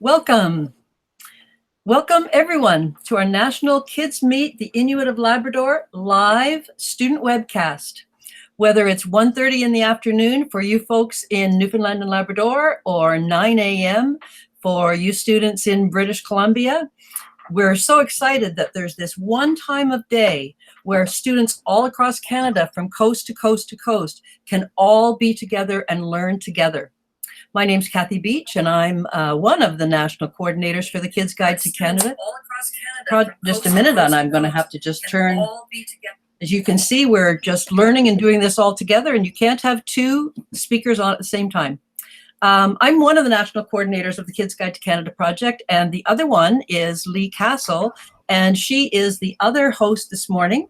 Welcome. Welcome everyone to our National Kids Meet the Inuit of Labrador live student webcast. Whether it's 1:30 in the afternoon for you folks in Newfoundland and Labrador or 9 a.m. for you students in British Columbia, we're so excited that there's this one time of day where students all across Canada from coast to coast to coast can all be together and learn together. My name's Kathy Beach, and I'm one of the national coordinators for the Kids Guide to Canada. Just a minute, and I'm going to have to just turn. As you can see, we're just learning and doing this all together, and you can't have two speakers on at the same time. I'm one of the national coordinators of the Kids Guide to Canada project, and the other one is Lee Castle, and she is the other host this morning.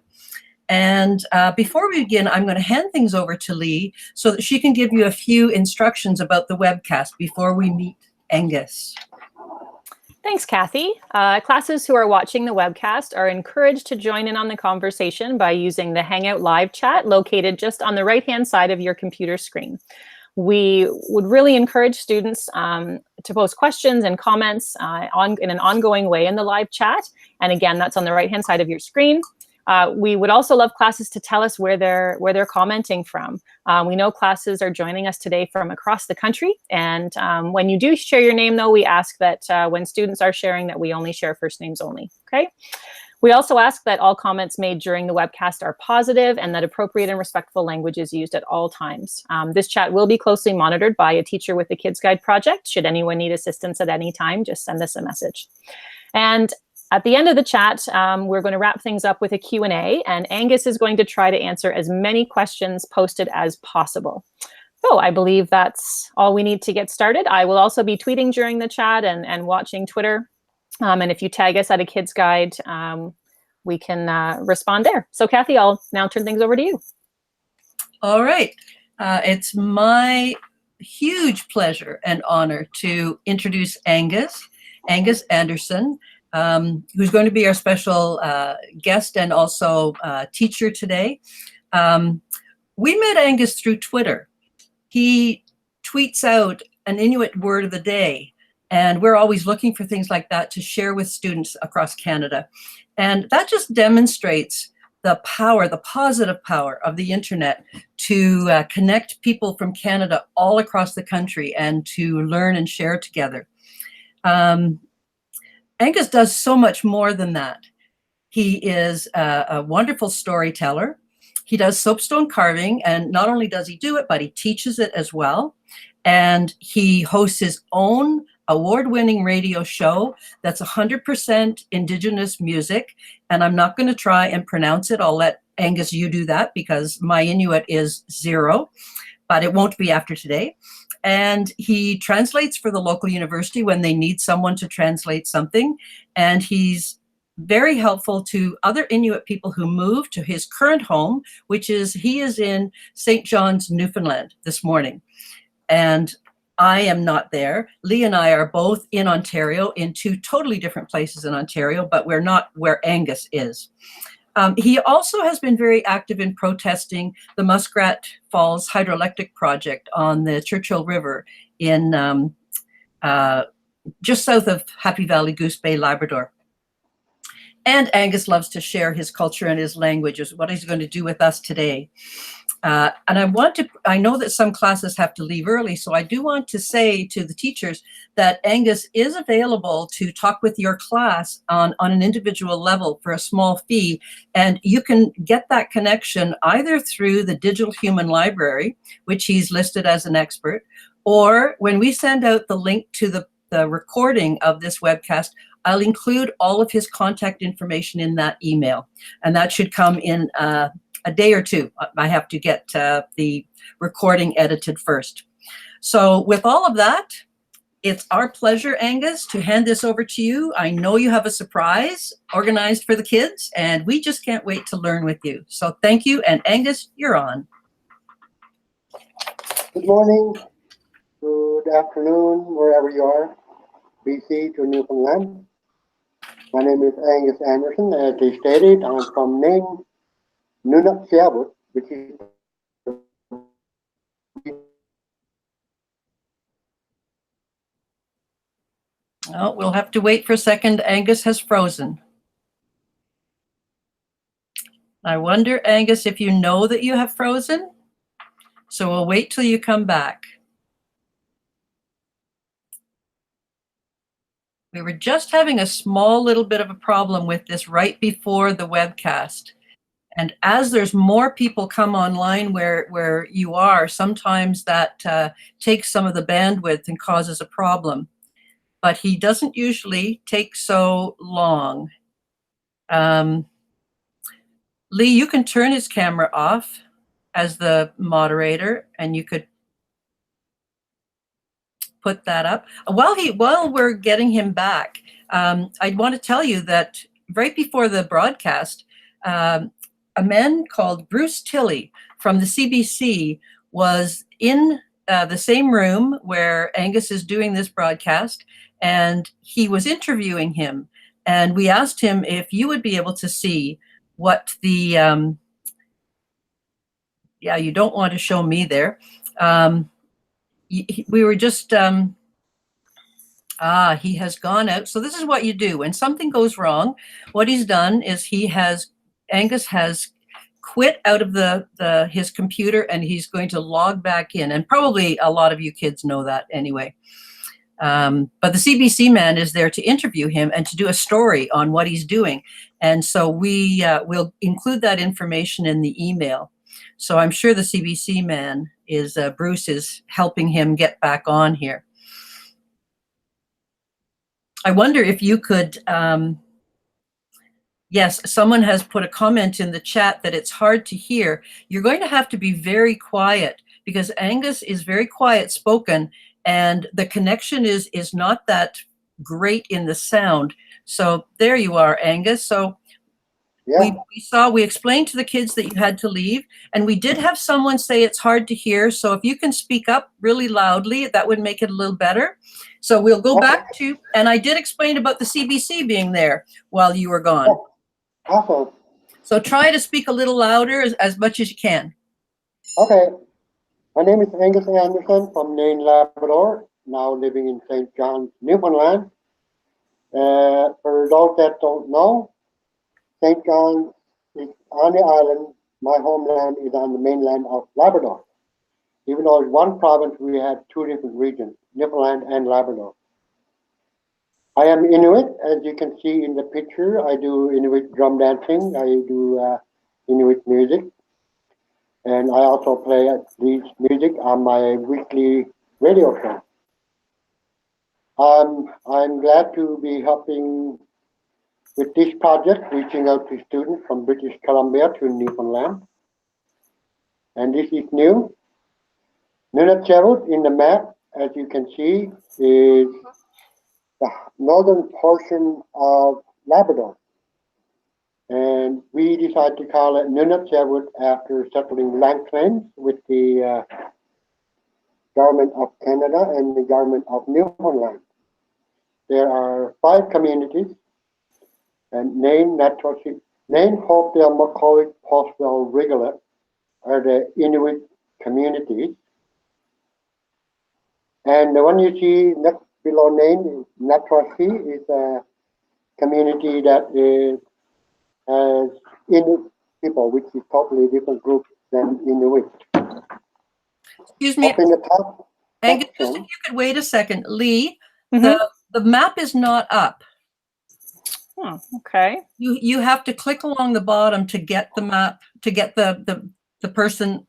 And before we begin, I'm going to hand things over to Lee so that she can give you a few instructions about the webcast before we meet Angus. Thanks, Kathy. Classes who are watching the webcast are encouraged to join in on the conversation by using the Hangout live chat located just on the right-hand side of your computer screen. We would really encourage students to post questions and comments in an ongoing way in the live chat. And again, that's on the right-hand side of your screen. We would also love classes to tell us where they're commenting from. We know classes are joining us today from across the country. And when you do share your name, though, we ask that when students are sharing that we only share first names only, okay? We also ask that all comments made during the webcast are positive and that appropriate and respectful language is used at all times. This chat will be closely monitored by a teacher with the Kids Guide project. Should anyone need assistance at any time, just send us a message. And at the end of the chat, we're going to wrap things up with a Q&A, and Angus is going to try to answer as many questions posted as possible. So I believe that's all we need to get started. I will also be tweeting during the chat and watching Twitter. And if you tag us at a Kids Guide, we can respond there. So Kathy, I'll now turn things over to you. All right. It's my huge pleasure and honor to introduce Angus Andersen, who's going to be our special guest and also teacher today. We met Angus through Twitter. He tweets out an Inuit word of the day, and we're always looking for things like that to share with students across Canada. And that just demonstrates the power, the positive power of the internet to connect people from Canada all across the country and to learn and share together. Angus does so much more than that. He is a wonderful storyteller. He does soapstone carving, and not only does he do it, but he teaches it as well. And he hosts his own award-winning radio show that's 100% Indigenous music. And I'm not going to try and pronounce it. I'll let Angus, you do that, because my Inuit is 0, but it won't be after today. And he translates for the local university when they need someone to translate something. And he's very helpful to other Inuit people who move to his current home, which is, he is in St. John's, Newfoundland this morning. And I am not there. Lee and I are both in Ontario, in 2 totally different places in Ontario, but we're not where Angus is. He also has been very active in protesting the Muskrat Falls hydroelectric project on the Churchill River in just south of Happy Valley, Goose Bay, Labrador. And Angus loves to share his culture and his languages, what he's going to do with us today. And I know that some classes have to leave early, so I do want to say to the teachers that Angus is available to talk with your class on an individual level for a small fee. And you can get that connection either through the Digital Human Library, which he's listed as an expert, or when we send out the link to the recording of this webcast, I'll include all of his contact information in that email. And that should come in a day or 2. I have to get the recording edited first. So with all of that, it's our pleasure, Angus, to hand this over to you. I know you have a surprise organized for the kids, and we just can't wait to learn with you. So thank you, and Angus, you're on. Good morning, good afternoon, wherever you are, BC to Newfoundland. My name is Angus Andersen. As they stated, I'm from Inuit Nunatsiavut, which is Oh, we'll have to wait for a second. Angus has frozen. I wonder, Angus, if you know that you have frozen. So we'll wait till you come back. We were just having a small little bit of a problem with this right before the webcast. And as there's more people come online where you are, sometimes that takes some of the bandwidth and causes a problem. But he doesn't usually take so long. Lee, you can turn his camera off as the moderator, and you could put that up. While we're getting him back, I want to tell you that right before the broadcast, a man called Bruce Tilley from the CBC was in the same room where Angus is doing this broadcast, and he was interviewing him. And we asked him if you would be able to see what the, yeah, you don't want to show me there. We were just, he has gone out. So this is what you do when something goes wrong. What he's done is Angus has quit out of his computer, and he's going to log back in. And probably a lot of you kids know that anyway. But the CBC man is there to interview him and to do a story on what he's doing. And so we'll include that information in the email. So I'm sure the CBC man Bruce is helping him get back on here. I wonder if you could, yes, someone has put a comment in the chat that it's hard to hear. You're going to have to be very quiet because Angus is very quiet spoken, and the connection is not that great in the sound. So there you are, Angus. So yeah. We explained to the kids that you had to leave, and we did have someone say it's hard to hear. So if you can speak up really loudly, that would make it a little better. So we'll go back to, and I did explain about the CBC being there while you were gone. Awesome. So try to speak a little louder as much as you can. Okay. My name is Angus Andersen from Nain, Labrador, now living in St. John's, Newfoundland. For those that don't know, St. John's is on the island. My homeland is on the mainland of Labrador. Even though it's one province, we have two different regions, Newfoundland and Labrador. I am Inuit, as you can see in the picture. I do Inuit drum dancing. I do Inuit music. And I also play this music on my weekly radio show. I'm glad to be helping with this project, reaching out to students from British Columbia to Newfoundland. And this is new. Nunatsiavut in the map, as you can see, is the northern portion of Labrador. And we decided to call it Nunatsiavut after settling land claims with the government of Canada and the government of Newfoundland. There are 5 communities, and Nain, Hopedale, McCoy, Postville, Rigolet are the Inuit communities. And the one you see next below Nain, Natrasi, is a community that has Inuit people, which is totally different group than Inuit. Excuse me, up in the top Angus, just if you could wait a second. Lee, Mm-hmm. the map is not up. Oh, okay. You have to click along the bottom to get the map, to get the person,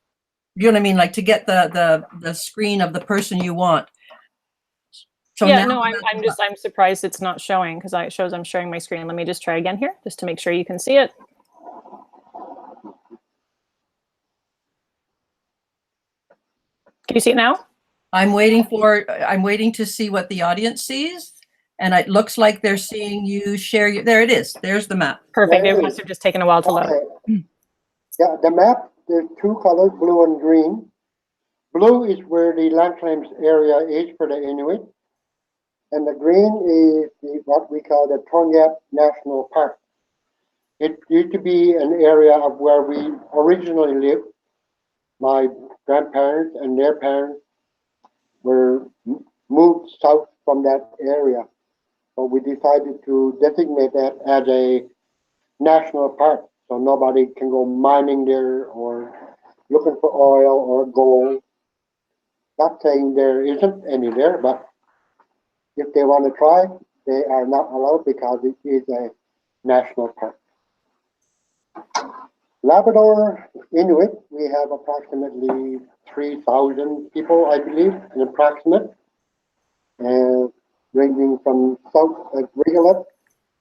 you know what I mean, like to get the screen of the person you want. So yeah, no, I'm surprised it's not showing because it shows I'm sharing my screen. Let me just try again here just to make sure you can see it. Can you see it now? I'm waiting to see what the audience sees, and it looks like they're seeing you share there it is. There's the map. Perfect. It must have just taken a while to load. Yeah, the map, there's 2 colors, blue and green. Blue is where the land claims area is for the Inuit, and the green is what we call the Torngap National Park. It used to be an area of where we originally lived. My grandparents and their parents were moved south from that area. So we decided to designate that as a national park, so nobody can go mining there or looking for oil or gold. Not saying there isn't any there, but if they want to try, they are not allowed because it is a national park. Labrador Inuit, we have approximately 3,000 people, I believe, an approximate, ranging from south of Rigolet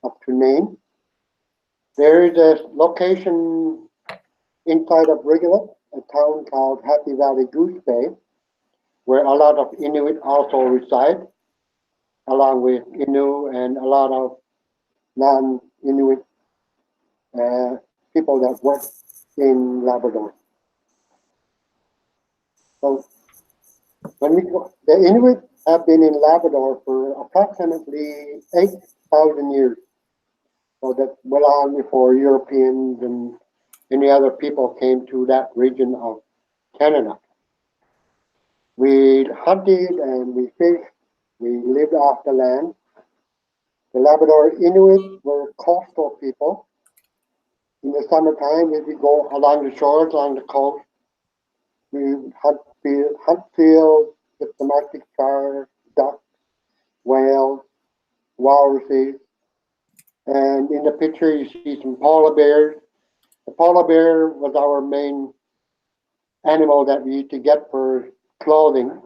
up to Nain. There is a location inside of Rigolet, a town called Happy Valley Goose Bay, where a lot of Inuit also reside, along with Innu and a lot of non-Inuit people that work in Labrador. So the Inuit have been in Labrador for approximately 8,000 years. So that's well on before Europeans and any other people came to that region of Canada. We hunted and we fished. We lived off the land. The Labrador Inuit were coastal people. In the summertime, if we go along the shores, along the coast, we hunt fields, get some Arctic char, duck, whales, walruses. And in the picture, you see some polar bears. The polar bear was our main animal that we used to get for clothing.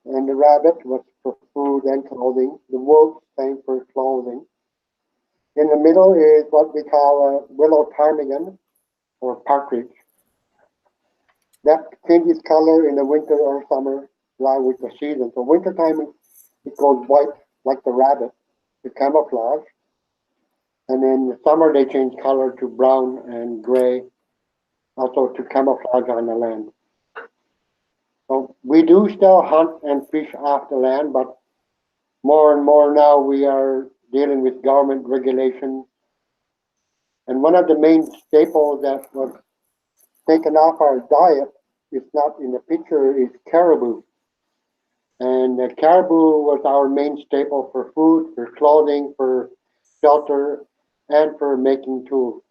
And the rabbit was for food and clothing. The wolf, same for clothing. In the middle is what we call a willow ptarmigan, or partridge. That changes color in the winter or summer, along with the season. So wintertime, it goes white, like the rabbit, to camouflage. And in the summer, they change color to brown and gray, also to camouflage on the land. So we do still hunt and fish off the land, but more and more now we are dealing with government regulation. And one of the main staples that was taken off our diet, if not in the picture, is caribou. And the caribou was our main staple for food, for clothing, for shelter, and for making tools.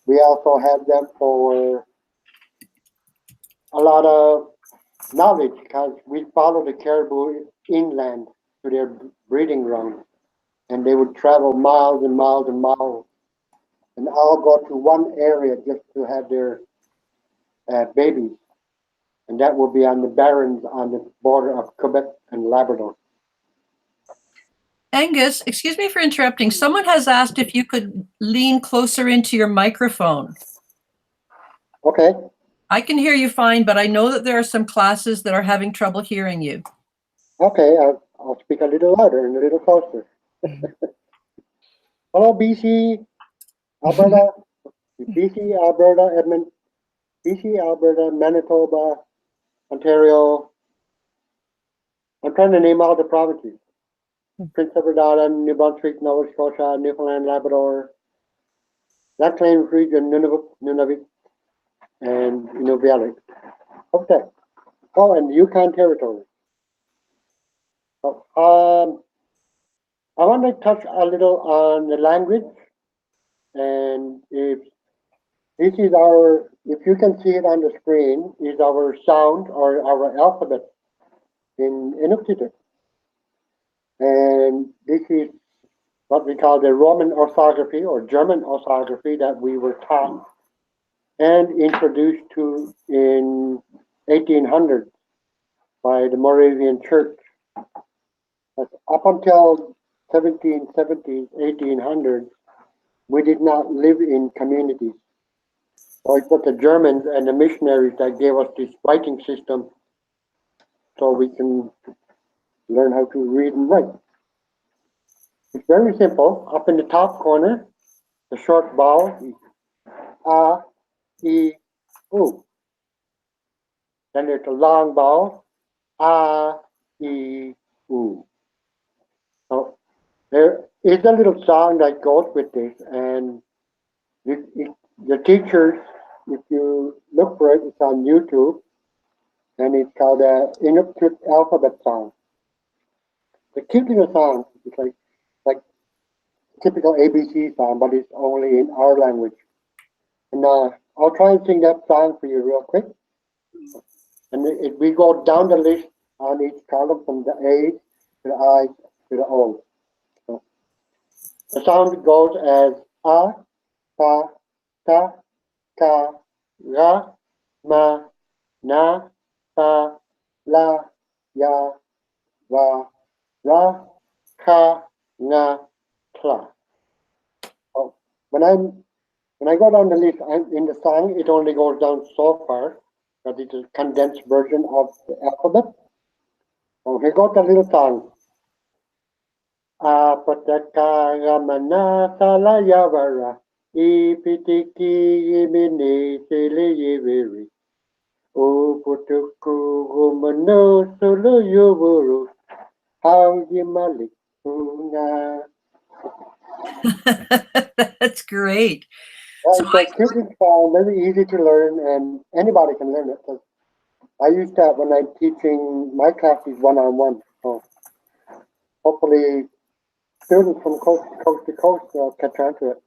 We also had them for a lot of knowledge because we followed the caribou inland to their breeding ground. And they would travel miles and miles and miles and all go to one area just to have their babies. And that will be on the barrens on the border of Quebec and Labrador. Angus, excuse me for interrupting. Someone has asked if you could lean closer into your microphone. Okay. I can hear you fine, but I know that there are some classes that are having trouble hearing you. Okay, I'll speak a little louder and a little closer. Hello, BC, Alberta, BC, Alberta, Edmonton, BC, Alberta, Manitoba, Ontario. I'm trying to name all the provinces. Prince Edward Island, New Brunswick, Nova Scotia, Newfoundland, Labrador, that claims region, Nunavut, and Inuvialuit. Okay. Oh, and Yukon Territory. So, I want to touch a little on the language, and if this is our, if you can see it on the screen, is our sound or our alphabet in Inuktitut. And this is what we call the Roman orthography or German orthography that we were taught and introduced to in 1800 by the Moravian Church. But up until 1770s, 1800s, we did not live in communities. So it was the Germans and the missionaries that gave us this writing system so we can learn how to read and write. It's very simple. Up in the top corner, the short vowel is A, E, U. Then there's a long vowel, A, E, U. So there is a little song that goes with this, and the teachers, if you look for it, it's on YouTube, and it's called the Inuktitut alphabet song. the cute little sound. It's like typical ABC sound, but it's only in our language. And I'll try and sing that song for you real quick. And we go down the list on each column from the A to the I to the O. So the sound goes as A, Pa, Ta, Ka, Ra, Ma, Na, Pa, La, Ya, Wa, Ra, Ka, Nga, Tla. Oh, when I go down the list in the song, it only goes down so far, but it's a condensed version of the alphabet. So here goes the little song. Apataka ramana salayavara ipitiki imini siliyiviri uputuku humano sulu yuvuru haujimalik una. That's great. It's a cute little song, very easy to learn, and anybody can learn it. So I use that when I'm teaching my classes one-on-one. So hopefully students from coast to coast catch on to it.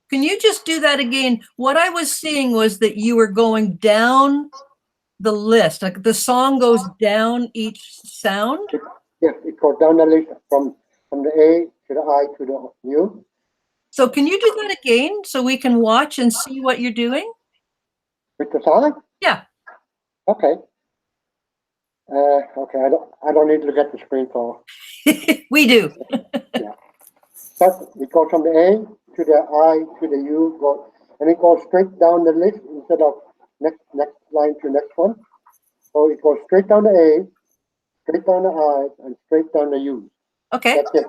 Can you just do that again? What I was seeing was that you were going down the list. Like the song goes down each sound. Yes, it goes down the list from the A to the I to the U. So can you do that again so we can watch and see what you're doing? With the song? Yeah. Okay. Okay. I don't need to look at the screen, so We do. yeah. So it goes from the A to the I to the U, and it goes straight down the list instead of next line to next one. So it goes straight down the A, straight down the I, and straight down the U. Okay. That's it.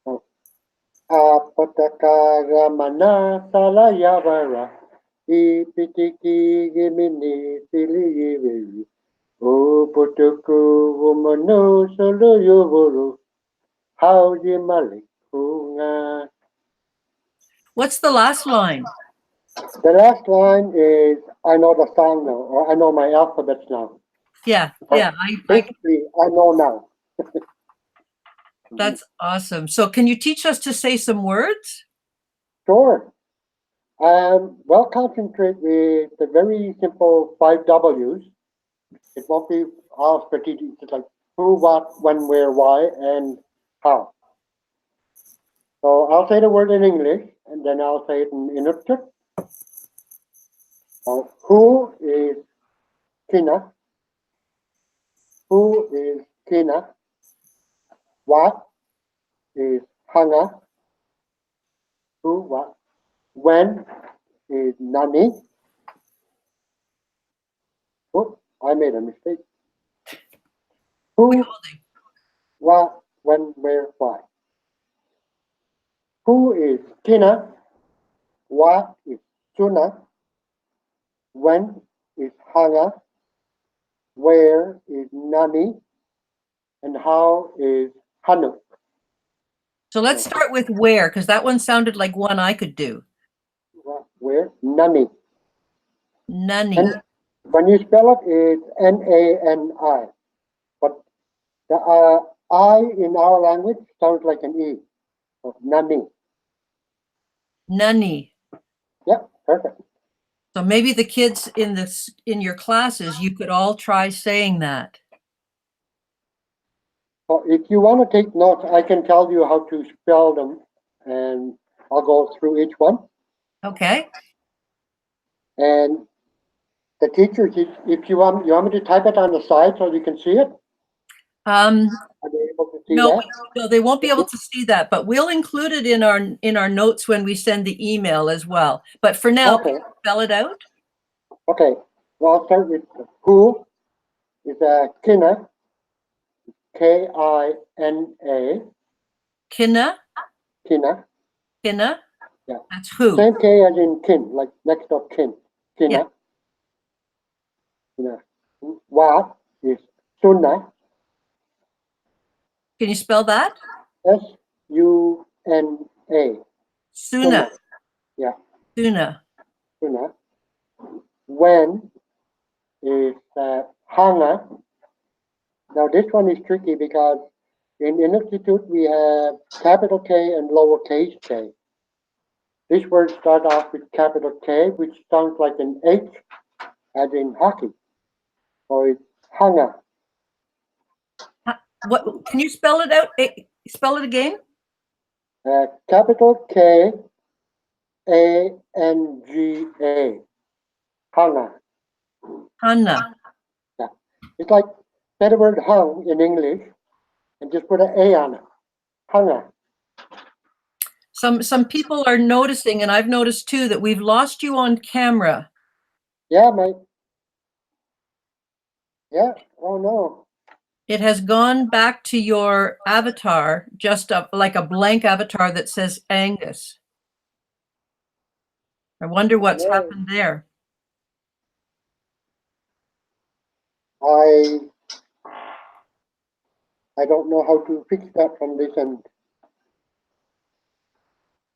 So, Apataka ramana salayavara ipitiki gimini siliyiviri uputuku umanu sulu yuvuru haujimalik unga. What's the last line? The last line is I know the song now, or I know my alphabets now. Yeah. Yeah. Basically, I know now. That's awesome. So can you teach us to say some words? Sure. Well, concentrate with the very simple 5 W's. It won't be all strategic. It's like who, what, when, where, why, and how. So I'll say the word in English, and then I'll say it in Inuktitut. Who is Kina? Who is Kina? What is Hanga? Who, what? When is Nani? Oops, I made a mistake. Who, what, when, where, why? Who is Kina? What is Tuna? When is Hanga? Where is Nani? And how is Hanuk? So let's start with where, because that one sounded like one I could do. Where? Nani. Nani. And when you spell it, it's Nani. But the I in our language sounds like an E. So Nani. Nani. Yep, perfect. So maybe the kids in your classes, you could all try saying that. So if you want to take notes, I can tell you how to spell them, and I'll go through each one. Okay. And the teachers, if you want me to type it on the side so you can see it? Are they able to see No, that? no, they won't be able to see that, but we'll include it in our notes when we send the email as well. But for now, Okay. spell it out. Okay. Well, I'll start with who is Kina, K-I-N-A. Kina. Kina. Kina. Yeah. That's who. Same K as in kin, like next of kin. Kina. Yeah. Kina. What is Suna, Can you spell that? S-U-N-A. Suna. Yeah. Suna. Suna. When is Hanga. Now this one is tricky because In Inuktitut, we have capital K and lowercase k. This word starts off with capital K, which sounds like an H, as in hockey. So it's hanga. What? Can you spell it out? Spell it again. Capital K, A-N-G-A. Hanga. Hanna. Yeah. It's like say the word hung in English and just put an A on it. Hanga. Some people are noticing, and I've noticed too, that we've lost you on camera. Yeah, mate. Yeah. Oh no. It has gone back to your avatar, just like a blank avatar that says Angus. I wonder what's No. happened there. I don't know how to fix that from this end.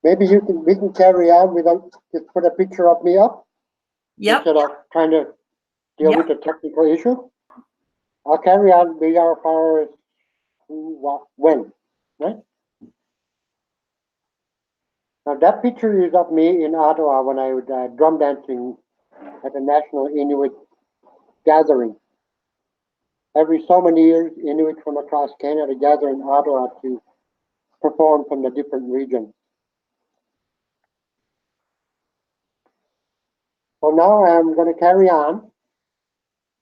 Maybe we can carry on without just put a picture of me up. Yep. Instead of trying to deal with the technical issue. I'll carry on with as far as who, what, when, right? Now that picture is of me in Ottawa when I was drum dancing at the National Inuit Gathering. Every so many years, Inuit from across Canada gather in Ottawa to perform from the different regions. So now I'm going to carry on.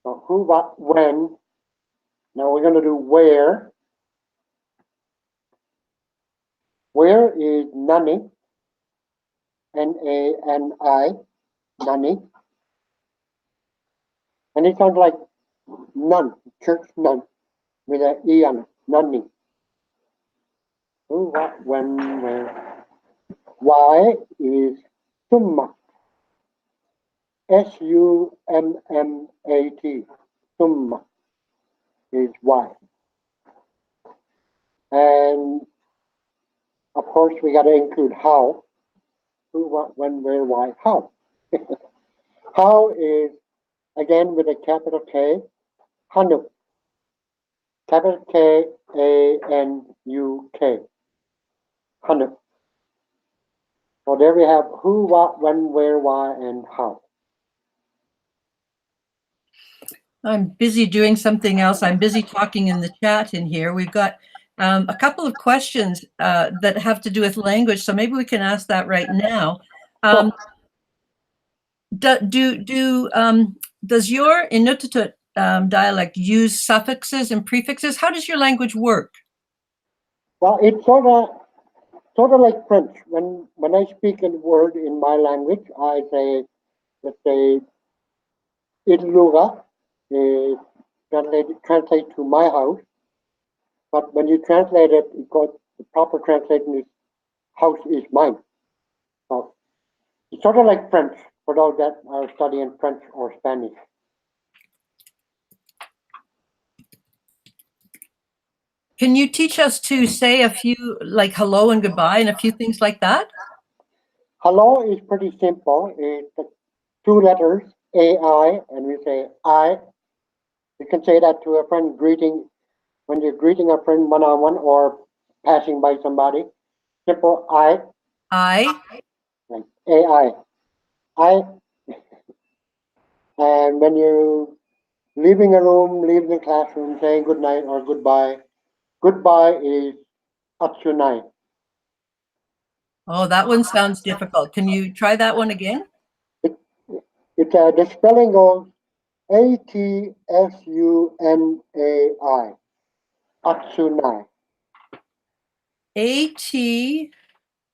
So who, what, when. Now we're going to do where. Where is nani, N-A-N-I, nani. And it sounds like nun, church nun, with an E on it, nani. Who, what, when, where. Why is summa, S-U-M-M-A-T, summa is why. And of course we got to include how. Who, what, when, where, why, how. How is, again with a capital K, Hanuk. Capital K-A-N-U-K. Hanuk. So there we have who, what, when, where, why, and how. I'm busy doing something else. I'm busy talking in the chat in here. We've got a couple of questions that have to do with language, so maybe we can ask that right now. Does your Inuttitut dialect use suffixes and prefixes? How does your language work? Well, it's sort of like French. When I speak a word in my language, I say, let's say, Idluga, translate to my house. But when you translate it, the proper translation is house is mine. So it's sort of like French for those that are studying French or Spanish. Can you teach us to say a few, like hello and goodbye and a few things like that? Hello is pretty simple. It's the two letters, A-I, and we say I. You can say that to a friend when you're greeting a friend one-on-one or passing by somebody. Simple I. Like A-I. I. And when you're leaving a room, leaving the classroom, saying good night or goodbye, goodbye is atsunai. Oh, that one sounds difficult. Can you try that one again? The spelling goes A-T-S-U-N-A-I. Atsunai. A-T.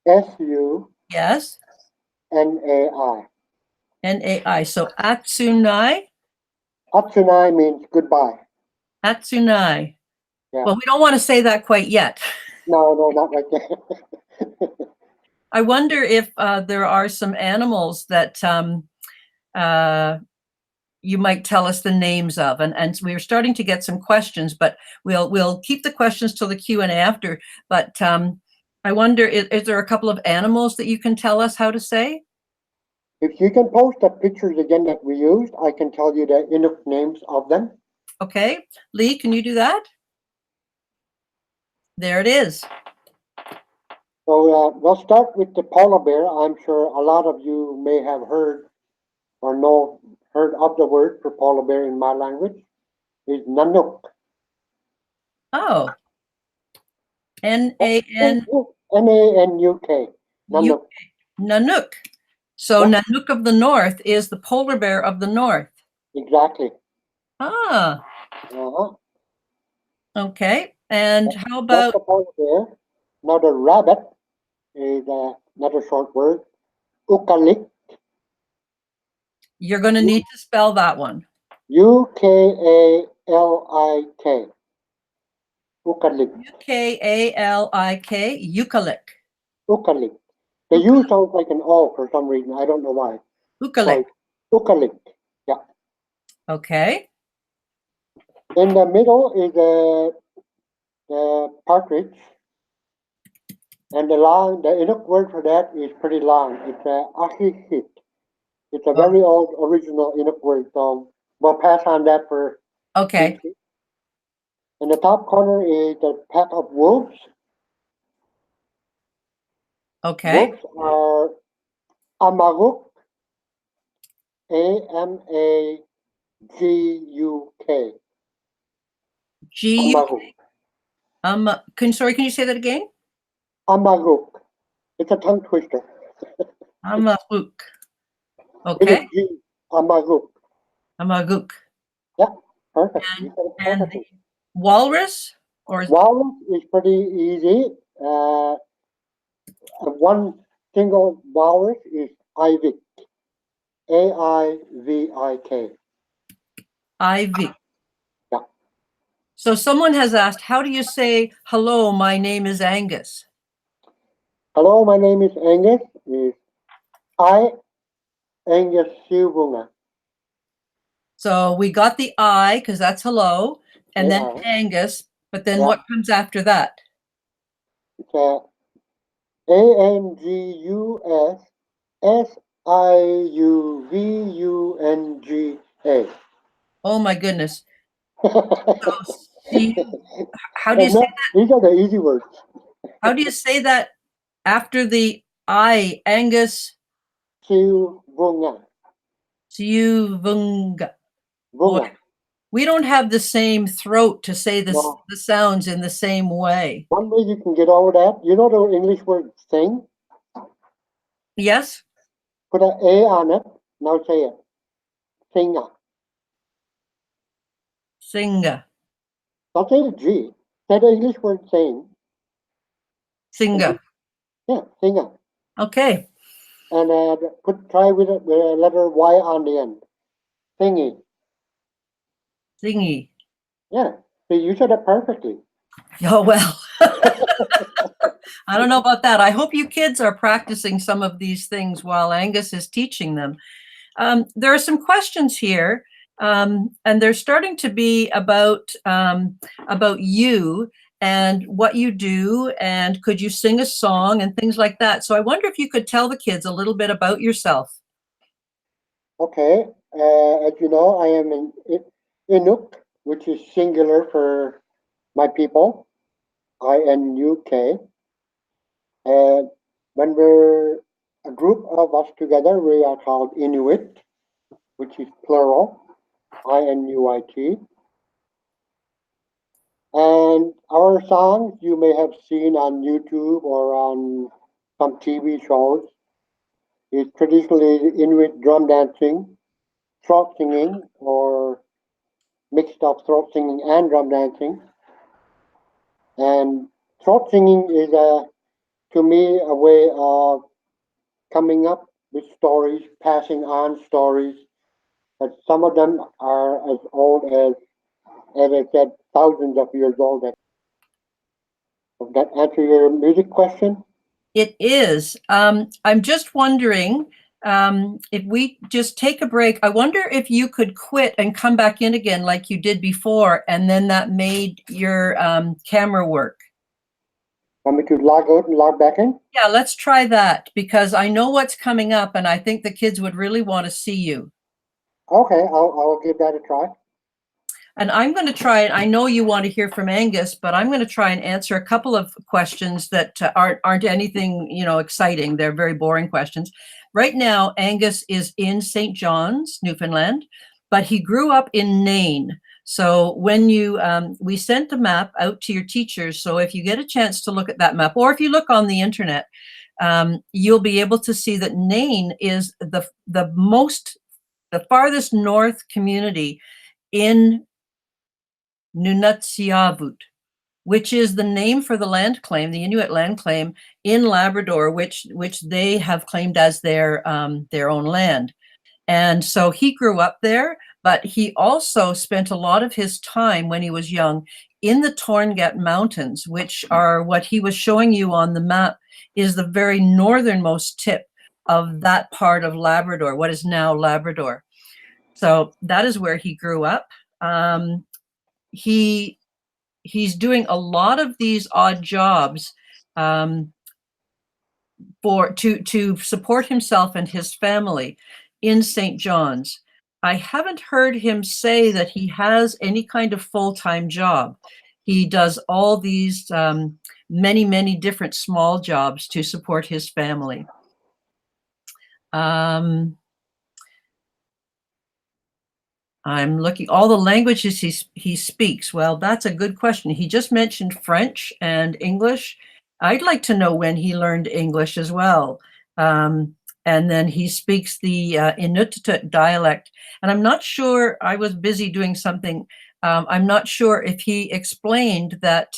S-U. Yes. N-A-I. N-A-I. So Atsunai. Atsunai means goodbye. Atsunai. Yeah. Well, we don't want to say that quite yet. No, not like that. I wonder if there are some animals that you might tell us the names of, and we were starting to get some questions, but we'll keep the questions till the Q&A after. But I wonder, is there a couple of animals that you can tell us how to say? If you can post the pictures again that we used, I can tell you the Inuk names of them. Okay, Lee, can you do that? There it is. So we'll start with the polar bear. I'm sure a lot of you may have heard or heard of the word for polar bear in my language. Is Nanook. Oh. N-A-N. N-A-N-U-K. Nanook. Nanook. So Yeah. Nanook of the North is the polar bear of the North. Exactly. Ah, Uh-huh. okay. And how That's about, the polar bear. Now the rabbit is another short word. Ukalik. you're going to need to spell that one. U-K-A-L-I-K. Ukalik. U-K-A-L-I-K, Ukalik. Ukalik. The U sounds like an O for some reason. I don't know why. Ukalik. So, ukalik. Yeah. Okay. In the middle is the partridge. And the Inuk word for that is pretty long. It's akishit. It's a very old original Inuk word. So we'll pass on that for Okay. Casey. In the top corner is the pack of wolves. Okay. Wolves are Amaguk. A-M-A-G-U-K. G. Amaguk. Can you say that again? Amaguk. It's a tongue twister. Amaguk. It Okay. is G. Amaguk. Amaguk. Yeah, perfect. And, You said it and the perfectly. walrus or Walrus is pretty easy. One single walrus is Ivik. A-I-V-I-K. ivy. Yeah. So someone has asked, how do you say, hello, my name is Angus? Hello, my name is Angus. Is I Angus Silvunga. So we got the I, because that's hello, and then A-I. Angus, but then Yeah. what comes after that? It's A-N-G-U-S S-I-U-V-U-N-G-A. Oh my goodness. See, how do you say These are the easy words. how do you say that after the I, Angus Silvunga. Siuvunga? Boy, Vunga. we don't have the same throat to say No. the sounds in the same way. One way you can get over that, you know the English word sing? Yes? Put an A on it. Now say it. Singa. Singa. Don't say the G. Say the English word sing. Singa. Yeah, singa. Okay. And try with a letter Y on the end. Thingy. Singy. Yeah. See, you said it perfectly. Oh, well. I don't know about that. I hope you kids are practicing some of these things while Angus is teaching them. There are some questions here, and they're starting to be about you and what you do, and could you sing a song and things like that. So I wonder if you could tell the kids a little bit about yourself. Okay. As you know, I am an Inuk, which is singular for my people. I-N-U-K. And when we're a group of us together, we are called Inuit, which is plural, I-N-U-I-T. And our songs you may have seen on YouTube or on some TV shows is traditionally Inuit drum dancing, throat singing, or mixed up throat singing and drum dancing. And throat singing is, to me, a way of coming up with stories, passing on stories. But some of them are as old as I said, thousands of years old. Does that answer your music question? It is. I'm just wondering if we just take a break. I wonder if you could quit and come back in again like you did before, and then that made your camera work. Want me to log out and log back in? Yeah, let's try that because I know what's coming up and I think the kids would really want to see you. Okay, I'll give that a try. And I'm going to try, and I know you want to hear from Angus, but I'm going to try and answer a couple of questions that aren't anything, exciting. They're very boring questions. Right now, Angus is in St. John's, Newfoundland, but he grew up in Nain. So when we sent the map out to your teachers. So if you get a chance to look at that map, or if you look on the internet, you'll be able to see that Nain is the farthest north community in Nunatsiavut, which is the name for the land claim, the Inuit land claim in Labrador, which they have claimed as their own land. And so he grew up there, but he also spent a lot of his time when he was young in the Torngat Mountains, which are what he was showing you on the map, is the very northernmost tip of that part of Labrador, what is now Labrador. So that is where he grew up. He's doing a lot of these odd jobs to support himself and his family in St. John's. I haven't heard him say that he has any kind of full-time job. He does all these many, many different small jobs to support his family. I'm looking, all the languages he speaks. Well, that's a good question. He just mentioned French and English. I'd like to know when he learned English as well. And then he speaks the Inuktitut dialect. And I'm not sure, I was busy doing something. I'm not sure if he explained that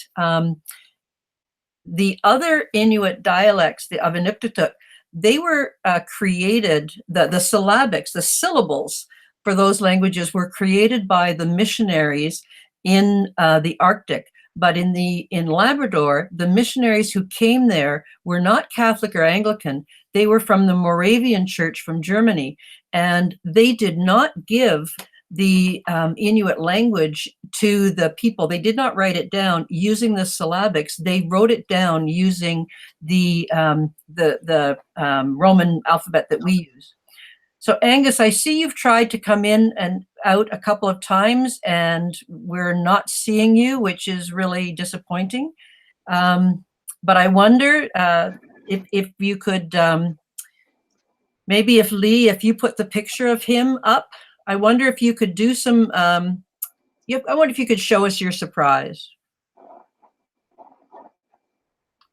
the other Inuit dialects of Inuktitut, they were created, the syllabics, the syllables for those languages were created by the missionaries in the Arctic. But in Labrador, the missionaries who came there were not Catholic or Anglican. They were from the Moravian Church from Germany, and they did not give the Inuit language to the people. They did not write it down using the syllabics. They wrote it down using the Roman alphabet that we use. So Angus, I see you've tried to come in and out a couple of times, and we're not seeing you, which is really disappointing. But I wonder if you could, maybe if Lee, if you put the picture of him up, I wonder if you could do some, I wonder if you could show us your surprise.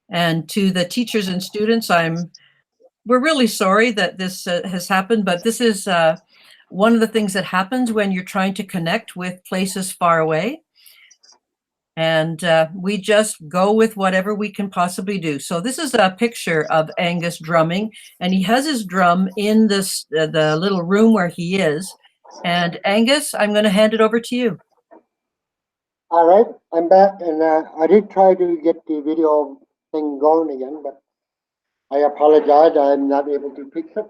And to the teachers and students, we're really sorry that this has happened, but this is one of the things that happens when you're trying to connect with places far away. And we just go with whatever we can possibly do. So this is a picture of Angus drumming, and he has his drum in this the little room where he is. And Angus, I'm going to hand it over to you. All right, I'm back, and I did try to get the video thing going again, but I apologize, I'm not able to fix it.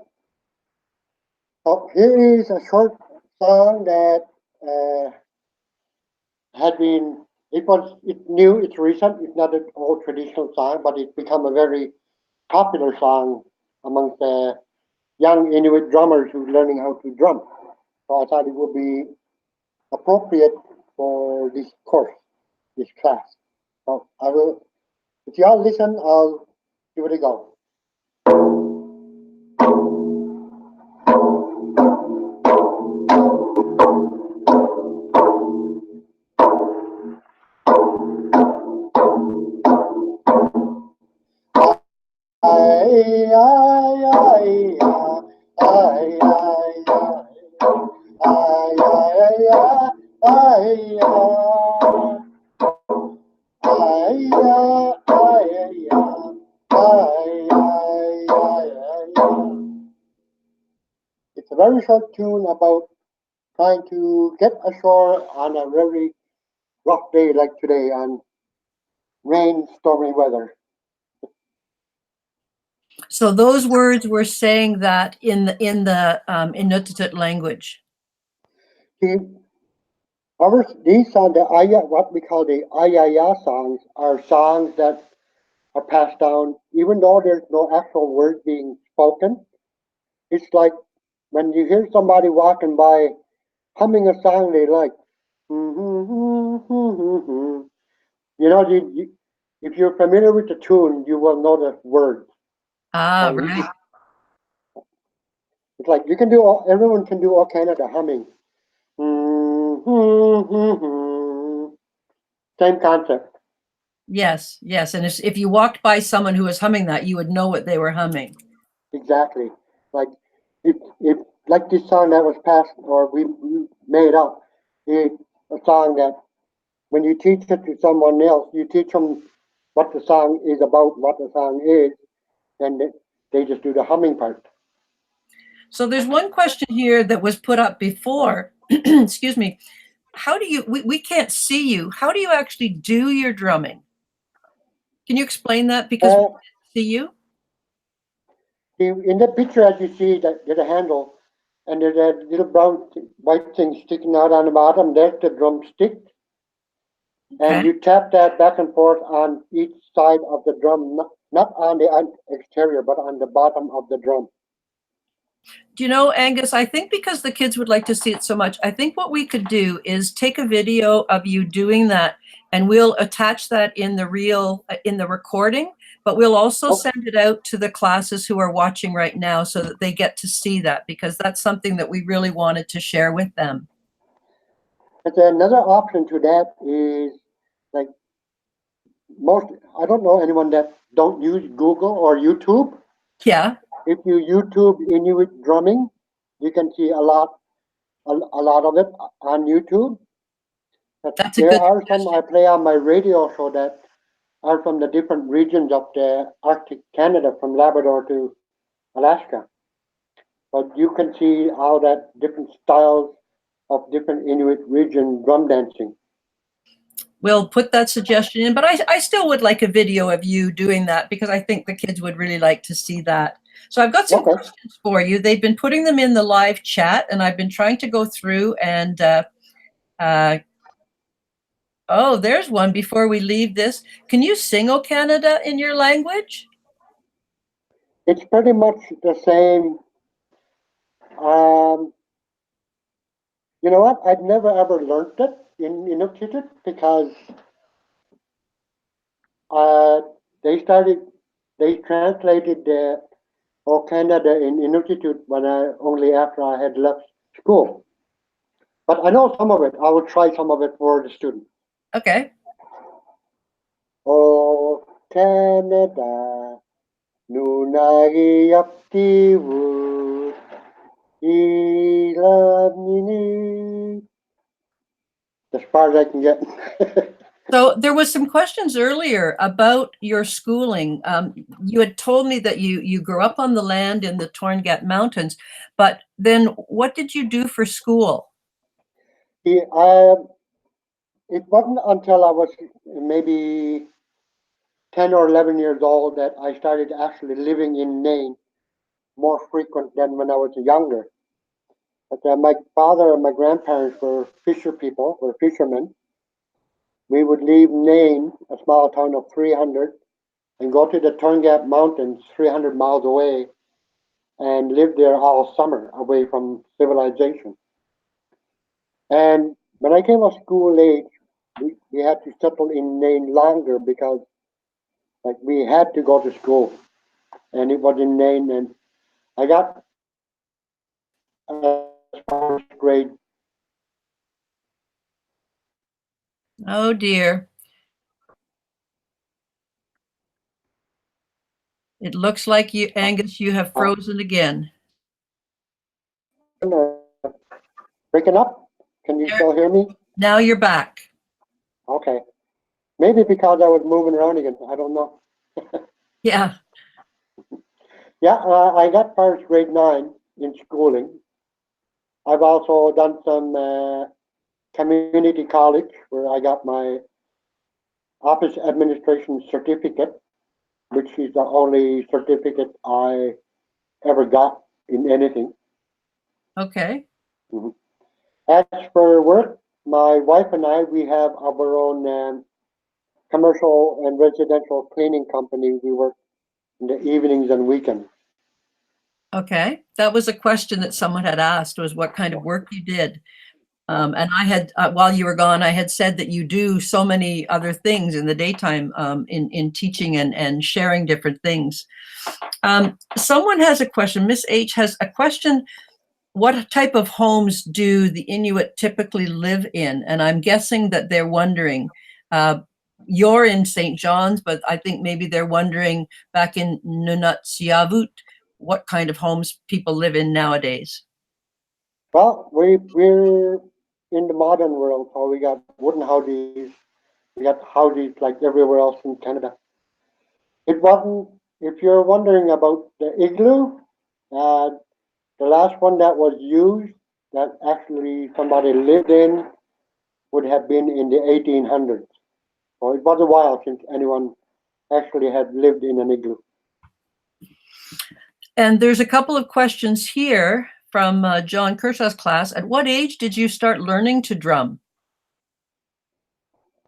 So here is a short song that had been, it's new, it's recent, it's not an old traditional song, but it's become a very popular song amongst the young Inuit drummers who are learning how to drum. So I thought it would be appropriate for this course, this class. So I will, if you all listen, I'll give it a go. It's a very short tune about trying to get ashore on a very rough day like today on rain, stormy weather. So those words were saying that in the Inuttitut language. These songs, what we call the ayaya songs, are songs that are passed down, even though there's no actual word being spoken. It's like when you hear somebody walking by humming a song they like, You know, if you're familiar with the tune, you will know the words. Ah, So right. it's like you can do everyone can do all kind of the humming. Same concept. Yes, yes. And if you walked by someone who was humming that, you would know what they were humming. Exactly. Like if like this song that was passed or we made up, it's a song that when you teach it to someone else, you teach them what the song is about, what the song is, and they just do the humming part. So there's one question here that was put up before. Excuse me. How do you, we can't see you. How do you actually do your drumming? Can you explain that? Because we Uh, can't see you. in the picture, as you see, that there's a handle, and there's a little brown white thing sticking out on the bottom. That's the drumstick, Okay. and you tap that back and forth on each side of the drum, not on the exterior, but on the bottom of the drum. Do you know, Angus, I think because the kids would like to see it so much, I think what we could do is take a video of you doing that and we'll attach that in the in the recording, but we'll also Okay. send it out to the classes who are watching right now so that they get to see that, because that's something that we really wanted to share with them. But another option to that is like most, I don't know anyone that don't use Google or YouTube. Yeah, If you YouTube Inuit drumming, you can see a lot of it on YouTube. But that's a there good are some suggestion. I play on my radio show that are from the different regions of the Arctic Canada, from Labrador to Alaska. But you can see how that different styles of different Inuit region drum dancing. We'll put that suggestion in, but I still would like a video of you doing that because I think the kids would really like to see that. So I've got some Okay. questions for you. They've been putting them in the live chat, and I've been trying to go through and oh, there's one before we leave this. Can you sing "O Canada" in your language? It's pretty much the same. Um, you know what? I'd never ever learned it in Inuktitut because uh, they started, they translated the O Canada in Inuktitut when only after I had left school. But I know some of it. I will try some of it for the students. Okay. O Canada, Nunatsiavut, Inuktitut. As far as I can get. So there was some questions earlier about your schooling. You had told me that you grew up on the land in the Torngat Mountains, but then what did you do for school? It wasn't until I was maybe 10 or 11 years old that I started actually living in Maine more frequent than when I was younger. But my father and my grandparents were were fishermen. We would leave Maine, a small town of 300, and go to the Torngat Mountains, 300 miles away, and live there all summer away from civilization. And when I came of school age, we had to settle in Maine longer because like we had to go to school, and it was in Maine. And I got first grade. Oh dear. It looks like you, Angus, you have frozen again. Breaking up. Can you There, still hear me? now you're back. Okay. Maybe because I was moving around again. I don't know. Yeah. Yeah, I got first grade 9 in schooling. I've also done some community college where I got my office administration certificate, which is the only certificate I ever got in anything. Okay. Mhm. As for work, my wife and I, we have our own commercial and residential cleaning company. We work in the evenings and weekends. Okay. That was a question that someone had asked, was what kind of work you did. And I had, while you were gone, I had said that you do so many other things in the daytime in teaching and sharing different things. Someone has a question. Miss H has a question. What type of homes do the Inuit typically live in? And I'm guessing that they're wondering, you're in St. John's, but I think maybe they're wondering back in Nunatsiavut, what kind of homes people live in nowadays. Well, we're in the modern world, so we got wooden houses, we got houses like everywhere else in Canada. It wasn't, if you're wondering about the igloo, the last one that was used that actually somebody lived in would have been in the 1800s. So it was a while since anyone actually had lived in an igloo. And there's a couple of questions here from John Kershaw's class. At what age did you start learning to drum?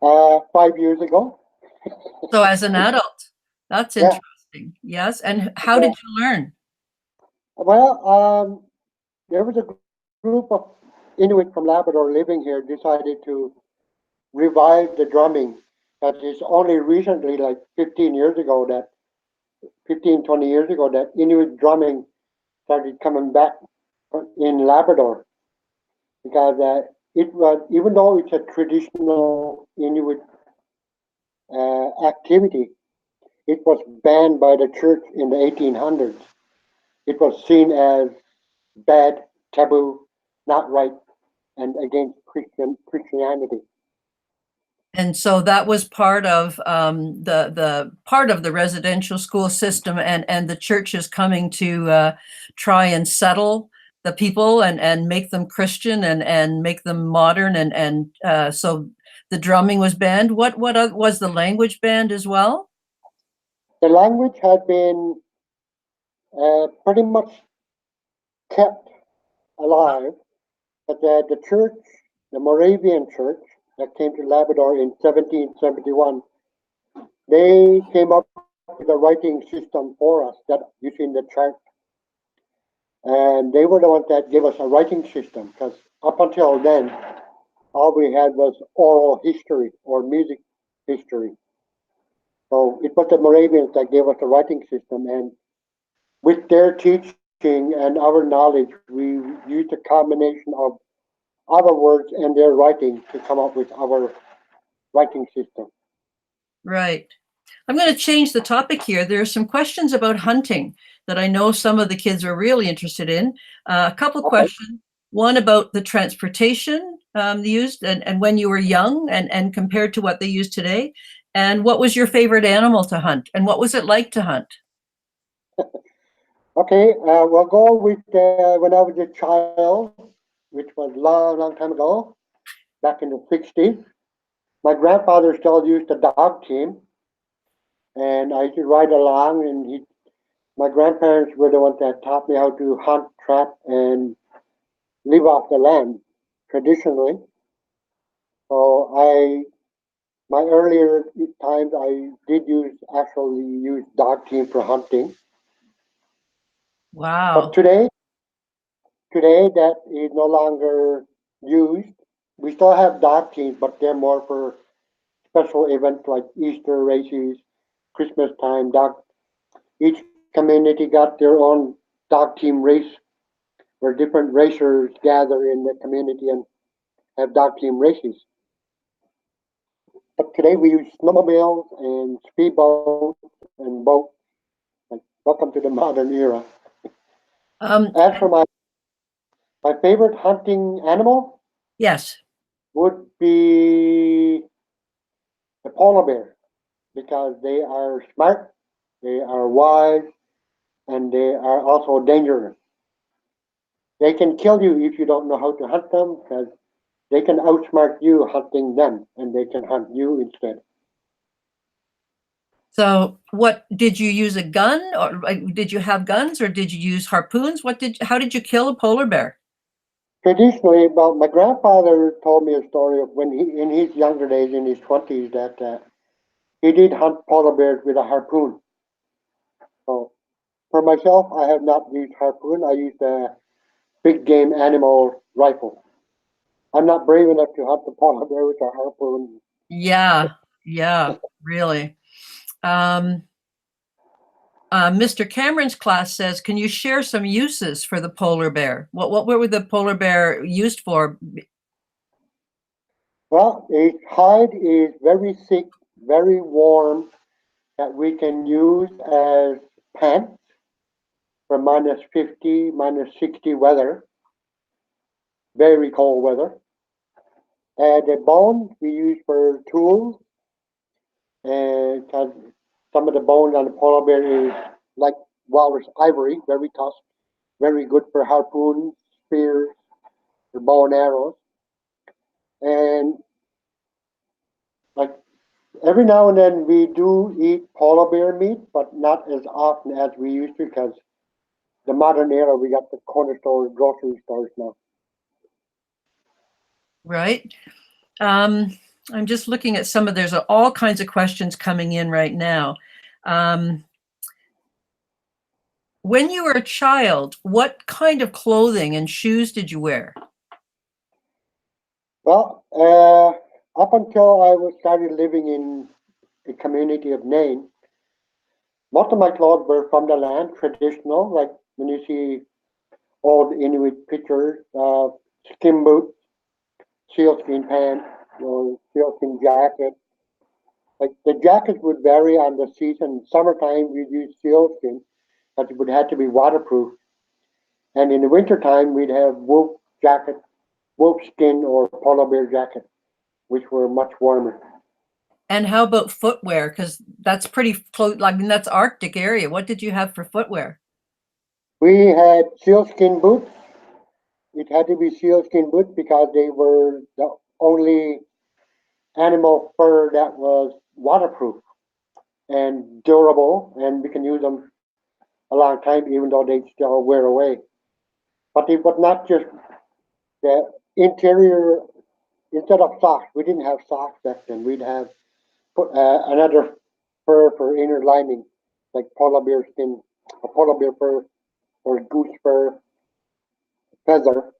5 years ago. So as an adult, that's Yeah. interesting. Yes. And how did you learn? Well, there was a group of Inuit from Labrador living here decided to revive the drumming. That is only recently, like 15 years ago, that 15, 20 years ago, that Inuit drumming started coming back in Labrador. Because it was, even though it's a traditional Inuit activity, it was banned by the church in the 1800s. It was seen as bad, taboo, not right, and against Christianity. And so that was part of the part of the residential school system, and the churches coming to try and settle the people and make them Christian and make them modern, and so the drumming was banned. What was the language banned as well? The language had been pretty much kept alive, but the church, the Moravian church that came to Labrador in 1771, they came up with a writing system for us that you see in the chart. And they were the ones that gave us a writing system, because up until then, all we had was oral history or music history. So it was the Moravians that gave us a writing system, and with their teaching and our knowledge, we used a combination of our words and their writing to come up with our writing system. Right. I'm going to change the topic here. There are some questions about hunting that I know some of the kids are really interested in. A couple of questions. One about the transportation used and when you were young and compared to what they use today. And what was your favorite animal to hunt? And what was it like to hunt? Okay, we'll go with when I was a child, which was long, long time ago, back in the 60s. My grandfather still used a dog team, and I used to ride along, and my grandparents were the ones that taught me how to hunt, trap, and live off the land traditionally. So my earlier times, I did actually use dog team for hunting. Wow. But today that is no longer used. We still have dog teams, but they're more for special events like Easter races, Christmas time. Each community got their own dog team race, where different racers gather in the community and have dog team races. But today we use snowmobiles and speedboats and boats. Like, welcome to the modern era. As for my favorite hunting animal Yes. would be the polar bear, because they are smart, they are wise, and they are also dangerous. They can kill you if you don't know how to hunt them, because they can outsmart you hunting them, and they can hunt you instead. So what did you use a gun, or did you have guns, or did you use harpoons? How did you kill a polar bear? Traditionally, well, my grandfather told me a story of when in his younger days, in his 20s, that he did hunt polar bears with a harpoon. So for myself, I have not used harpoon. I used a big game animal rifle. I'm not brave enough to hunt the polar bear with a harpoon. Yeah, yeah, really. Mr. Cameron's class says, can you share some uses for the polar bear? What were the polar bear used for? Well, its hide is very thick, very warm, that we can use as pants for -50, -60 weather, very cold weather. The bone we use for tools, and some of the bones on the polar bear is like walrus ivory, very tough, very good for harpoons, spears, for bow and arrows. And like every now and then we do eat polar bear meat, but not as often as we used to because the modern era, we got the corner stores, grocery stores now. Right. I'm just looking at some of, there's all kinds of questions coming in right now. When you were a child, what kind of clothing and shoes did you wear? Well, up until I was started living in the community of Nain, most of my clothes were from the land, traditional, like when you see old Inuit pictures, skin boots, sealskin pants, sealskin jacket. Like the jackets would vary on the season. Summertime we'd use sealskin, but it would have to be waterproof. And in the wintertime we'd have wolf jacket, wolf skin or polar bear jacket, which were much warmer. And how about footwear? Because that's pretty close, like that's Arctic area. What did you have for footwear? We had sealskin boots. It had to be sealskin boots because they were the only animal fur that was waterproof and durable, and we can use them a long time, even though they still wear away. But it was not just the interior. Instead of socks, we didn't have socks back then. We'd have another fur for inner lining, like polar bear skin, a polar bear fur, or goose fur, feather.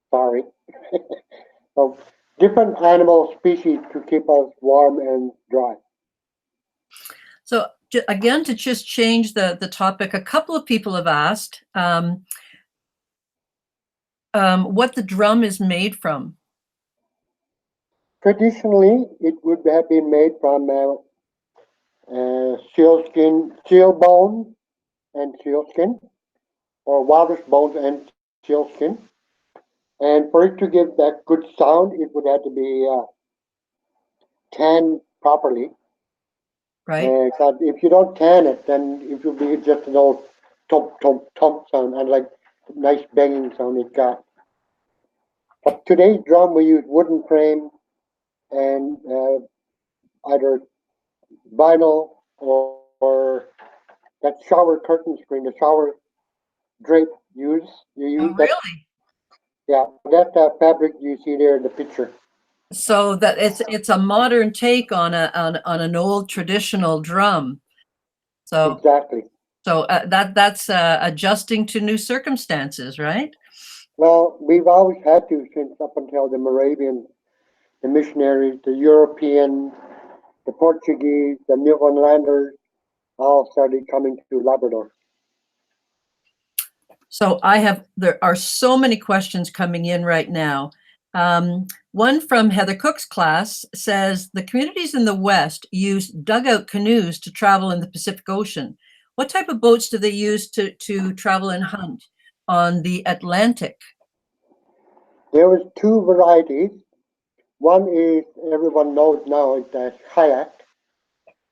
Sorry. So different animal species to keep us warm and dry. So again, to just change the topic, a couple of people have asked what the drum is made from. Traditionally, it would have been made from seal bone and sealskin, or walrus bones and sealskin. And for it to give that good sound, it would have to be tanned properly. Right. Because if you don't tan it, then it will be just an old thump, thump, thump sound, and like nice banging sound it got. But today's drum, we use wooden frame and either vinyl or that shower curtain screen, the shower drape you use Oh, that. really? Yeah, that fabric you see there in the picture. So that it's a modern take on an old traditional drum. So Exactly. so that's adjusting to new circumstances, right? Well, we've always had to since up until the Moravians, the missionaries, the Europeans, the Portuguese, the Newfoundlanders all started coming to Labrador. So there are so many questions coming in right now. One from Heather Cook's class says, the communities in the West use dugout canoes to travel in the Pacific Ocean. What type of boats do they use to travel and hunt on the Atlantic? There was two varieties. One is everyone knows now is the kayak,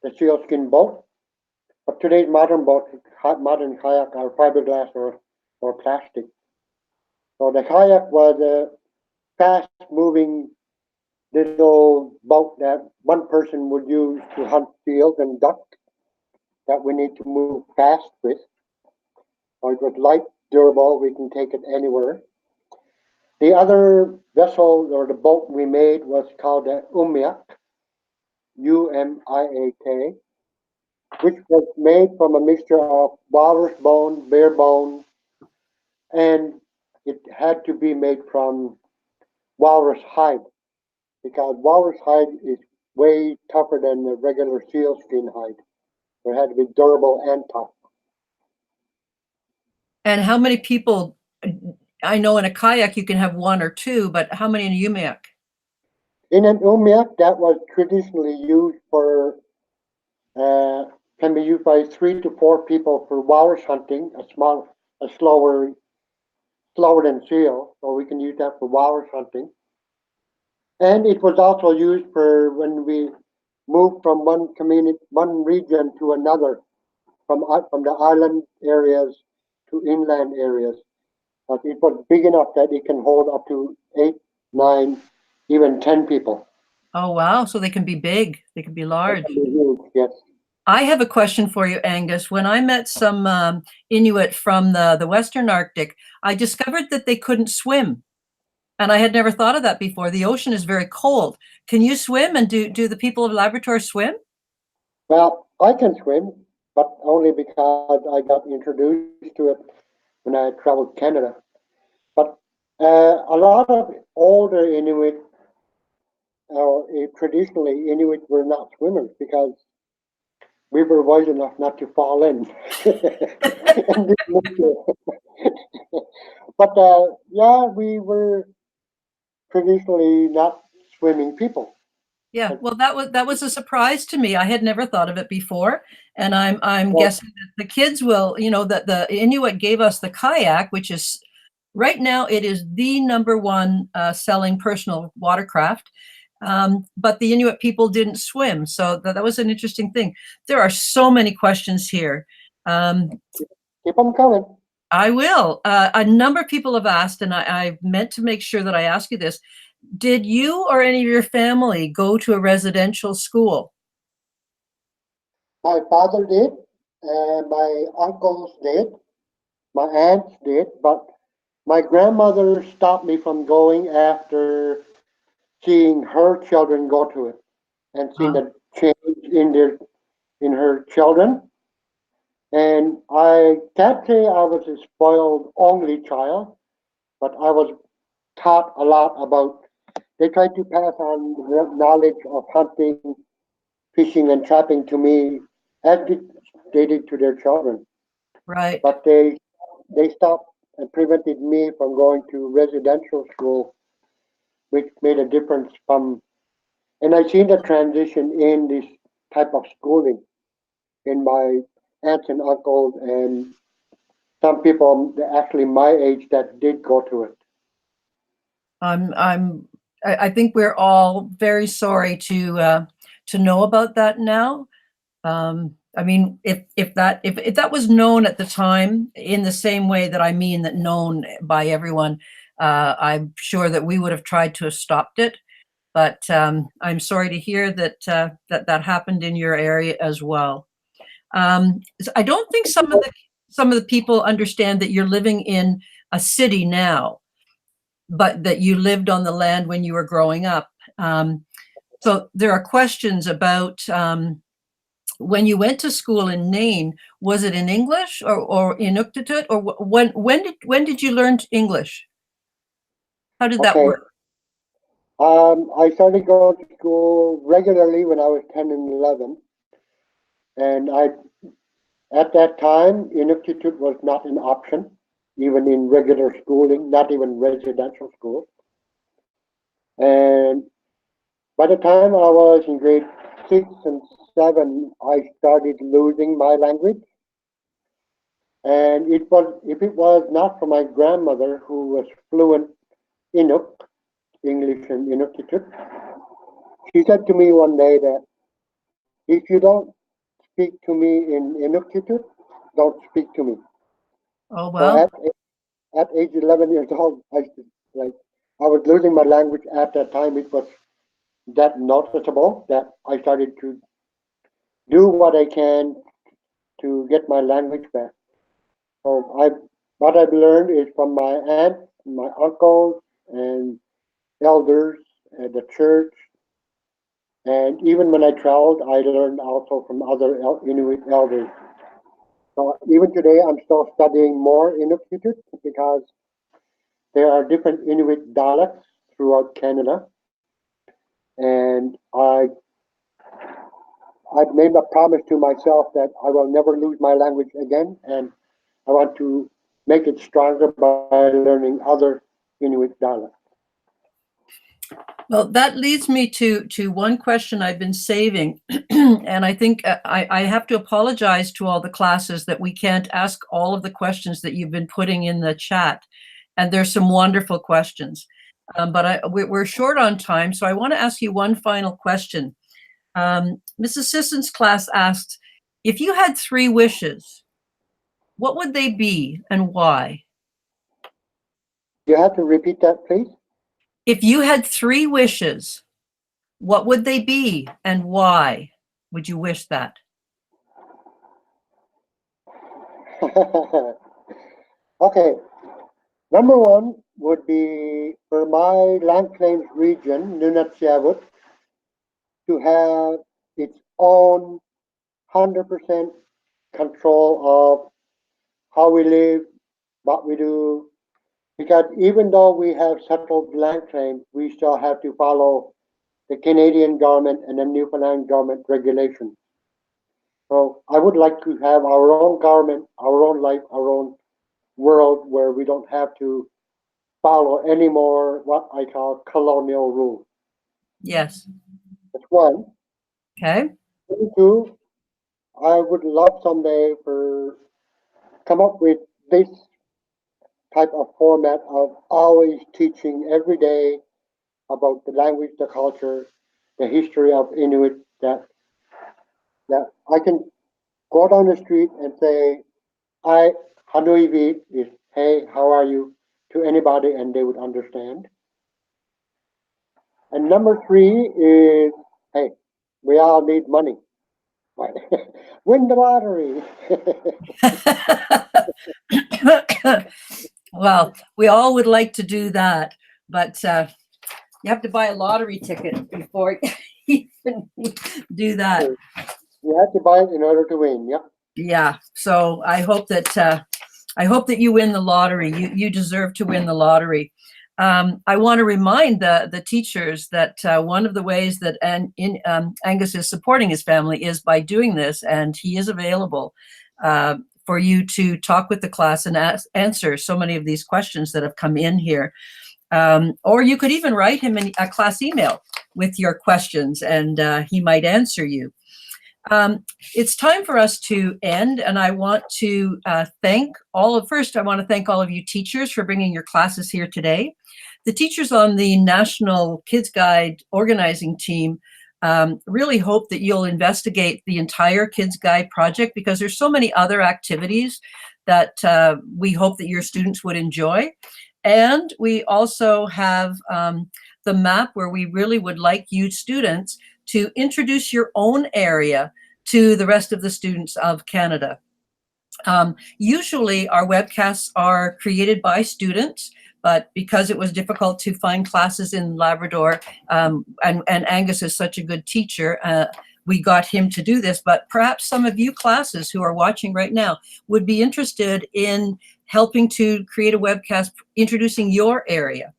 the sealskin boat. But today's modern boats, modern kayak are fiberglass or plastic. So the kayak was a fast-moving little boat that one person would use to hunt seals and duck that we need to move fast with. So it was light, durable, we can take it anywhere. The other vessel or the boat we made was called the umiak, U-M-I-A-K, which was made from a mixture of walrus bone, bear bone, and it had to be made from walrus hide, because walrus hide is way tougher than the regular seal skin hide. So it had to be durable and tough. And how many people? I know in a kayak you can have one or two, but how many in a umiak? In an umiak, that was traditionally used for, can be used by 3 to 4 people for walrus hunting, slower than seal, so we can use that for walrus hunting. And it was also used for when we moved from one region to another, from the island areas to inland areas. But it was big enough that it can hold up to 8, 9, even 10 people. Oh, wow. So they can be big. They can be large. That can be huge, yes. I have a question for you, Angus. When I met some Inuit from the Western Arctic, I discovered that they couldn't swim. And I had never thought of that before. The ocean is very cold. Can you swim? And do the people of Labrador swim? Well, I can swim, but only because I got introduced to it when I traveled Canada. But a lot of older Inuit, or traditionally Inuit, were not swimmers because we were wise enough not to fall in. But yeah, we were traditionally not swimming people. Yeah, well, that was a surprise to me. I had never thought of it before, and I'm Well, guessing that the kids will, that the Inuit gave us the kayak, which is right now it is the number one selling personal watercraft. But the Inuit people didn't swim, so that was an interesting thing. There are so many questions here. keep them coming. I will. A number of people have asked, and I meant to make sure that I ask you this. Did you or any of your family go to a residential school? My father did, and my uncles did, my aunts did, but my grandmother stopped me from going after seeing her children go to it and seeing the change in her children. And I can't say I was a spoiled only child, but I was taught a lot about. They tried to pass on the knowledge of hunting, fishing, and trapping to me, as they did to their children. Right. But they stopped and prevented me from going to residential school, which made a difference from. And I seen the transition in this type of schooling in my aunts and uncles and some people actually my age that did go to it. I think we're all very sorry to know about that now. I mean, if that was known at the time in the same way that I mean that known by everyone, I'm sure that we would have tried to have stopped it. But I'm sorry to hear that that happened in your area as well. I don't think some of the people understand that you're living in a city now, but that you lived on the land when you were growing up. So there are questions about when you went to school in Nain. Was it in English or Inuktitut, or when did you learn English? How did that Okay. work? I started going to school regularly when I was 10 and 11. And at that time, Inuktitut was not an option, even in regular schooling, not even residential school. And by the time I was in grade 6 and 7, I started losing my language. And if it was not for my grandmother, who was fluent Inuk, English and Inuktitut, she said to me one day that if you don't speak to me in Inuktitut, don't speak to me. Oh, So well. at age 11 years old, I was losing my language at that time. It was that noticeable that I started to do what I can to get my language back. So what I've learned is from my aunt, my uncles, and elders at the church. And even when I traveled, I learned also from other Inuit elders. So even today, I'm still studying more Inuktitut because there are different Inuit dialects throughout Canada. And I've made a promise to myself that I will never lose my language again, and I want to make it stronger by learning other Inuit dialects. Well, that leads me to one question I've been saving, and I think I have to apologize to all the classes that we can't ask all of the questions that you've been putting in the chat, and there's some wonderful questions, but we're short on time, so I want to ask you one final question. Mrs. Sisson's class asked, if you had 3 wishes, what would they be and why? You have to repeat that, please. If you had 3 wishes, what would they be and why would you wish that? Okay. Number 1 would be for my land claims region, Nunatsiavut, to have its own 100% control of how we live, what we do, because even though we have settled land claims, we still have to follow the Canadian government and the Newfoundland government regulations. So I would like to have our own government, our own life, our own world where we don't have to follow any more what I call colonial rules. Yes. That's 1. Okay. 2, I would love someday for come up with this type of format of always teaching every day about the language, the culture, the history of Inuit, that I can go down the street and say, I Hanuivit is hey, how are you, to anybody, and they would understand. And number 3 is, hey, we all need money. Win the lottery. Well, we all would like to do that, but you have to buy a lottery ticket before you can do that. You have to buy it in order to win. Yep. Yeah. So I hope that you win the lottery. You deserve to win the lottery. I want to remind the teachers that one of the ways that Angus is supporting his family is by doing this, and he is available for you to talk with the class and answer so many of these questions that have come in here. Or you could even write him a class email with your questions, and he might answer you. It's time for us to end, and I want to thank all of you teachers for bringing your classes here today. The teachers on the National Kids Guide organizing team really hope that you'll investigate the entire Kids Guide project, because there's so many other activities that we hope that your students would enjoy. And we also have the map where we really would like you students to introduce your own area to the rest of the students of Canada. Usually our webcasts are created by students, but because it was difficult to find classes in Labrador, and Angus is such a good teacher, we got him to do this. But perhaps some of you classes who are watching right now would be interested in helping to create a webcast introducing your area.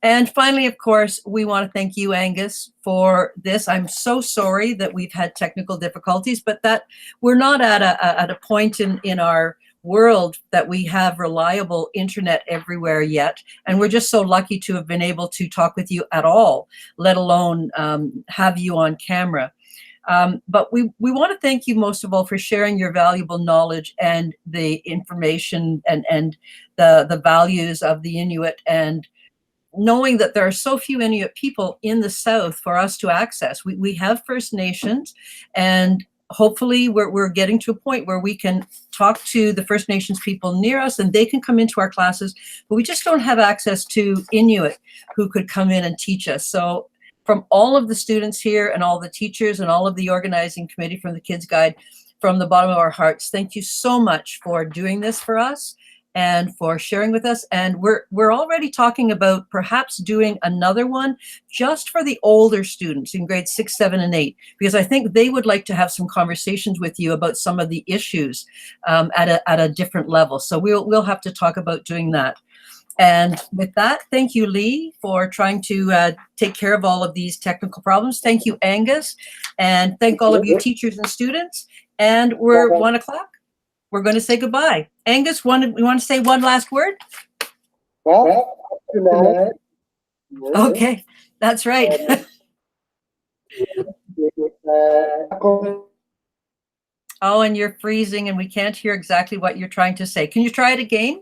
And finally, of course, we want to thank you, Angus, for this. I'm so sorry that we've had technical difficulties, but that we're not at a point in our world that we have reliable internet everywhere yet. And we're just so lucky to have been able to talk with you at all, let alone have you on camera. But we want to thank you most of all for sharing your valuable knowledge and the information and the values of the Inuit, and knowing that there are so few Inuit people in the South for us to access. We have First Nations, and hopefully we're getting to a point where we can talk to the First Nations people near us and they can come into our classes, but we just don't have access to Inuit who could come in and teach us. So from all of the students here and all the teachers and all of the organizing committee from the Kids Guide, from the bottom of our hearts, thank you so much for doing this for us and for sharing with us. And we're already talking about perhaps doing another one just for the older students in grades 6, 7, and 8, because I think they would like to have some conversations with you about some of the issues at a different level. So we'll have to talk about doing that. And with that, thank you, Lee, for trying to take care of all of these technical problems. Thank you, Angus. And thank all of you teachers and students. And we're 1 o'clock. We're going to say goodbye. Angus, we want to say one last word? Well, good night. Okay, that's right. Oh, and you're freezing and we can't hear exactly what you're trying to say. Can you try it again?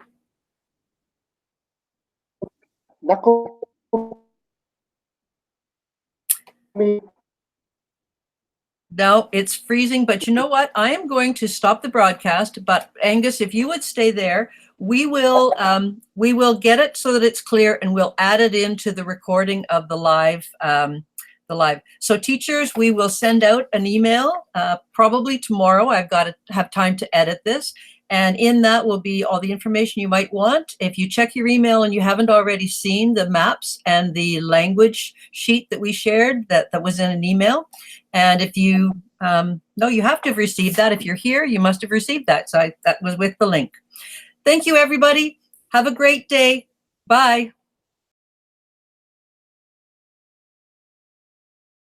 No, it's freezing, but you know what? I am going to stop the broadcast, but Angus, if you would stay there, we will get it so that it's clear and we'll add it into the recording of the live. So teachers, we will send out an email probably tomorrow. I've got to have time to edit this. And in that will be all the information you might want. If you check your email and you haven't already seen the maps and the language sheet that we shared, that was in an email. And if you, no, you have to have received that. If you're here, you must have received that. So that was with the link. Thank you, everybody. Have a great day. Bye.